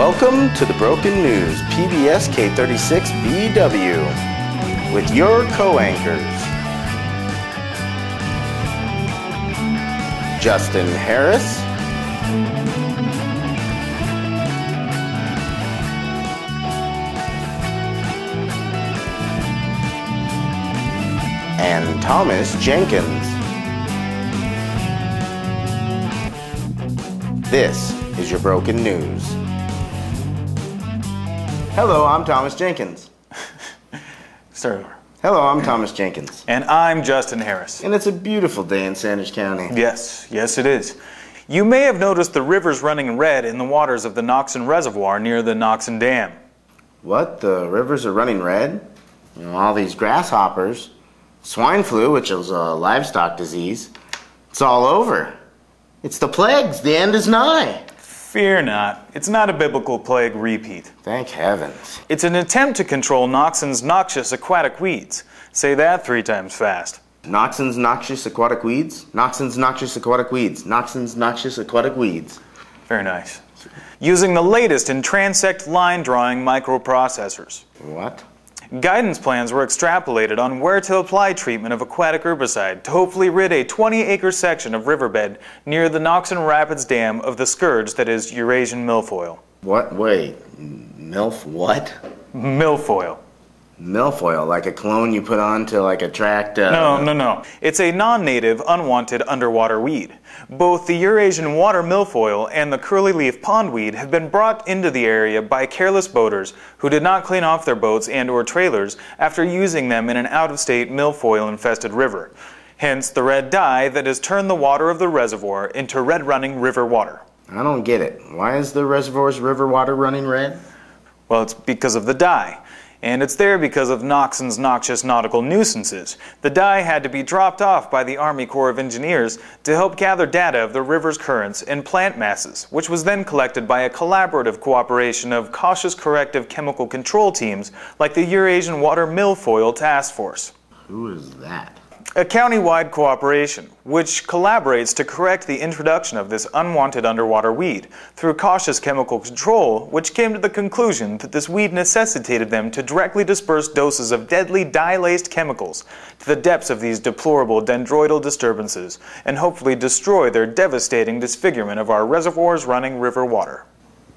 Welcome to the Broken News, PBS K36BW, with your co-anchors, Justin Harris, and Thomas Jenkins. This is your Broken News. Hello, I'm Thomas Jenkins. Sir. Hello, I'm Thomas Jenkins. And I'm Justin Harris. And it's a beautiful day in Sanders County. Yes it is. You may have noticed the rivers running red in the waters of the Noxon Reservoir near the Noxon Dam. What? The rivers are running red? You know, all these grasshoppers. Swine flu, which is a livestock disease. It's all over. It's the plagues. The end is nigh. Fear not. It's not a biblical plague repeat. Thank heavens. It's an attempt to control Noxon's noxious aquatic weeds. Say that 3 times fast. Noxon's noxious aquatic weeds? Noxon's noxious aquatic weeds. Noxon's noxious aquatic weeds. Very nice. Using the latest in transect line drawing microprocessors. What? Guidance plans were extrapolated on where to apply treatment of aquatic herbicide to hopefully rid a 20-acre section of riverbed near the Noxon Rapids Dam of the scourge that is Eurasian milfoil. What? Wait. What? Milfoil. Milfoil, like a cologne you put on to like attract... No. It's a non-native, unwanted underwater weed. Both the Eurasian water milfoil and the curly-leaf pondweed have been brought into the area by careless boaters who did not clean off their boats and/or trailers after using them in an out-of-state milfoil-infested river. Hence the red dye that has turned the water of the reservoir into red-running river water. I don't get it. Why is the reservoir's river water running red? Well, it's because of the dye. And it's there because of Noxon's noxious nautical nuisances. The dye had to be dropped off by the Army Corps of Engineers to help gather data of the river's currents and plant masses, which was then collected by a collaborative cooperation of cautious corrective chemical control teams like the Eurasian Water Milfoil Task Force. Who is that? A county-wide cooperation, which collaborates to correct the introduction of this unwanted underwater weed through cautious chemical control, which came to the conclusion that this weed necessitated them to directly disperse doses of deadly dye-laced chemicals to the depths of these deplorable dendroidal disturbances and hopefully destroy their devastating disfigurement of our reservoirs running river water.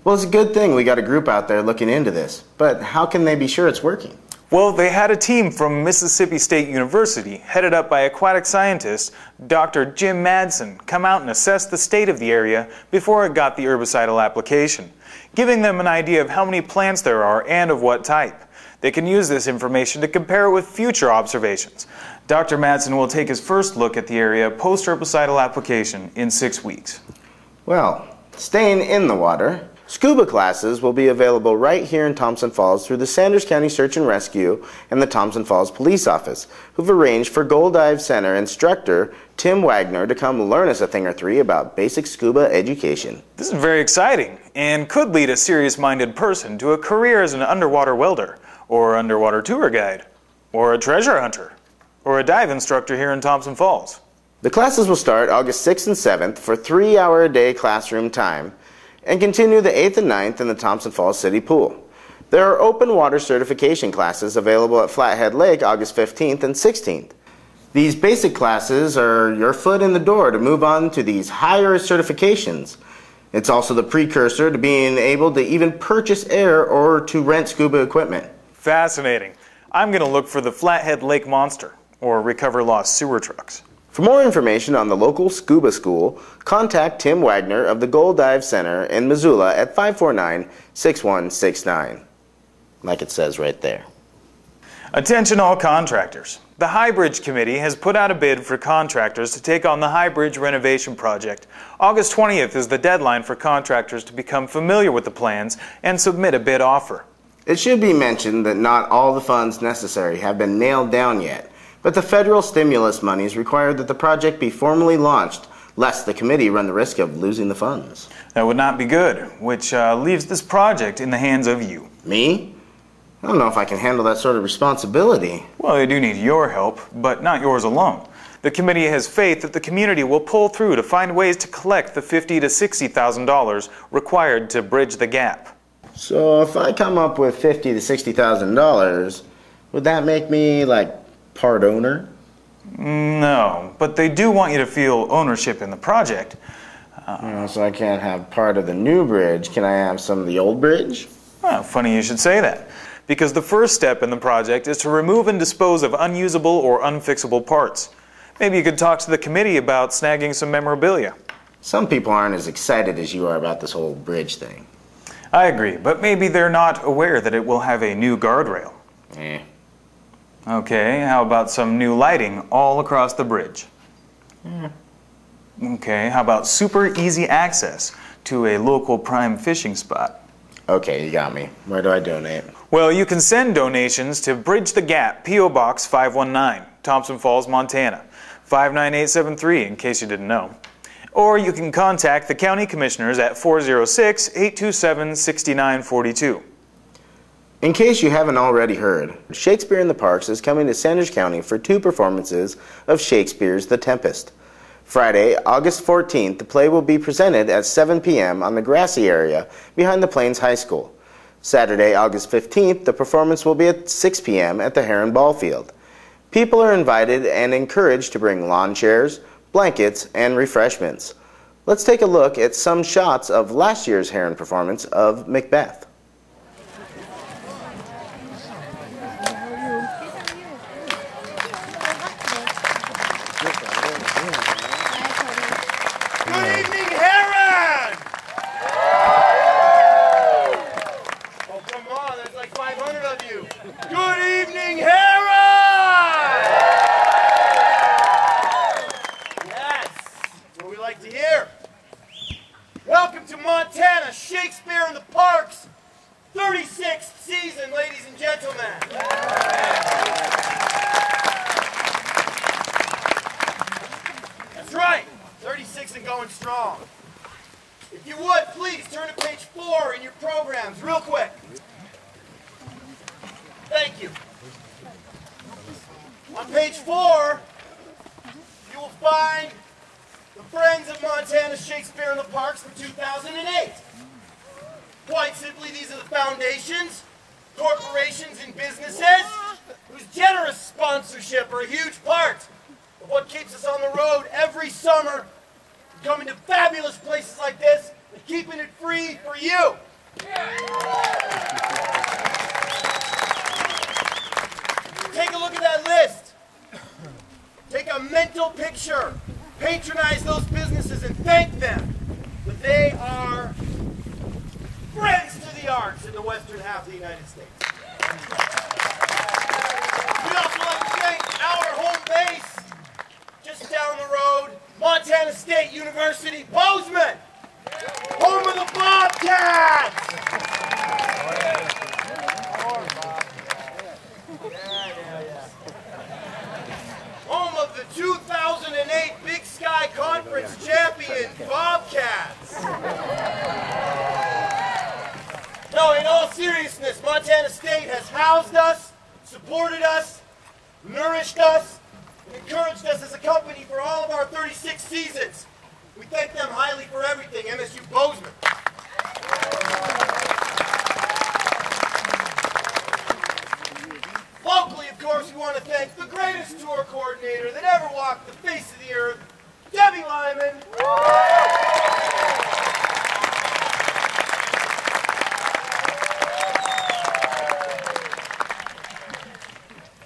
Well, it's a good thing we got a group out there looking into this, but how can they be sure it's working? Well, they had a team from Mississippi State University, headed up by aquatic scientist Dr. Jim Madsen, come out and assess the state of the area before it got the herbicidal application, giving them an idea of how many plants there are and of what type. They can use this information to compare it with future observations. Dr. Madsen will take his first look at the area post-herbicidal application in 6 weeks. Well, staying in the water, scuba classes will be available right here in Thompson Falls through the Sanders County Search and Rescue and the Thompson Falls Police Office, who've arranged for Gold Dive Center instructor Tim Wagner to come learn us a thing or 3 about basic scuba education. This is very exciting and could lead a serious-minded person to a career as an underwater welder, or underwater tour guide, or a treasure hunter, or a dive instructor here in Thompson Falls. The classes will start August 6th and 7th for 3-hour-a-day classroom time, and continue the 8th and 9th in the Thompson Falls City Pool. There are open water certification classes available at Flathead Lake August 15th and 16th. These basic classes are your foot in the door to move on to these higher certifications. It's also the precursor to being able to even purchase air or to rent scuba equipment. Fascinating. I'm going to look for the Flathead Lake Monster, or recover lost sewer trucks. For more information on the local scuba school, contact Tim Wagner of the Gold Dive Center in Missoula at 549-6169. Like it says right there. Attention all contractors. The High Bridge Committee has put out a bid for contractors to take on the High Bridge renovation project. August 20th is the deadline for contractors to become familiar with the plans and submit a bid offer. It should be mentioned that not all the funds necessary have been nailed down yet, but the federal stimulus monies require that the project be formally launched, lest the committee run the risk of losing the funds. That would not be good, which leaves this project in the hands of you. Me? I don't know if I can handle that sort of responsibility. Well, I do need your help, but not yours alone. The committee has faith that the community will pull through to find ways to collect the $50,000 to $60,000 required to bridge the gap. So if I come up with $50,000 to $60,000, would that make me like part owner? No, but they do want you to feel ownership in the project. So I can't have part of the new bridge. Can I have some of the old bridge? Well, funny you should say that, because the first step in the project is to remove and dispose of unusable or unfixable parts. Maybe you could talk to the committee about snagging some memorabilia. Some people aren't as excited as you are about this whole bridge thing. I agree, but maybe they're not aware that it will have a new guardrail. Okay, how about some new lighting all across the bridge? Okay, how about super easy access to a local prime fishing spot? Okay, you got me. Where do I donate? Well, you can send donations to Bridge the Gap, P.O. Box 519, Thompson Falls, Montana, 59873, in case you didn't know. Or you can contact the county commissioners at 406-827-6942. In case you haven't already heard, Shakespeare in the Parks is coming to Sanders County for 2 performances of Shakespeare's The Tempest. Friday, August 14th, the play will be presented at 7 p.m. on the grassy area behind the Plains High School. Saturday, August 15th, the performance will be at 6 p.m. at the Heron Ball Field. People are invited and encouraged to bring lawn chairs, blankets, and refreshments. Let's take a look at some shots of last year's Heron performance of Macbeth. Good evening, Heron! Oh, come on, there's like 500 of you. Good evening, Heron! Yes, that's what we like to hear. Welcome to Montana, Shakespeare in the Parks, 36th season, ladies and gentlemen. That's right. 36 and going strong. If you would, please turn to page 4 in your programs real quick. Thank you. On page 4, you will find the Friends of Montana Shakespeare in the Parks for 2008. Quite simply, these are the foundations, corporations, and businesses whose generous sponsorship are a huge part of what keeps us on the road every summer, coming to fabulous places like this and keeping it free for you. Take a look at that list. Take a mental picture. Patronize those businesses and thank them that they are friends to the arts in the western half of the United States. We'd also like to thank our home base just down the road, Montana State University, Bozeman, home of the Bobcats. Home of the 2008 Big Sky Conference champion Bobcats. No, in all seriousness, Montana State has housed us, supported us, nourished us, and encouraged us as a company for all of our 36 seasons. We thank them highly for everything, MSU Bozeman. Locally, of course, we want to thank the greatest tour coordinator that ever walked the face of the earth, Debbie Lyman.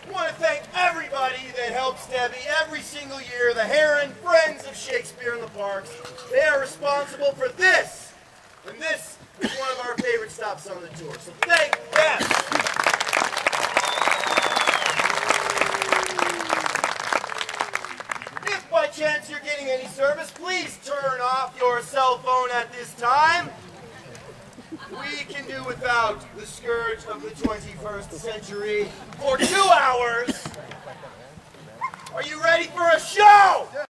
I want to thank everybody that helps Debbie every single year, the Heron Friends of Shakespeare in the Parks. They are responsible for this, and this is one of our favorite stops on the tour, so thank them. If by chance you're getting any service, please turn off your cell phone at this time. We can do without the scourge of the 21st century for 2 hours. Are you ready for a show?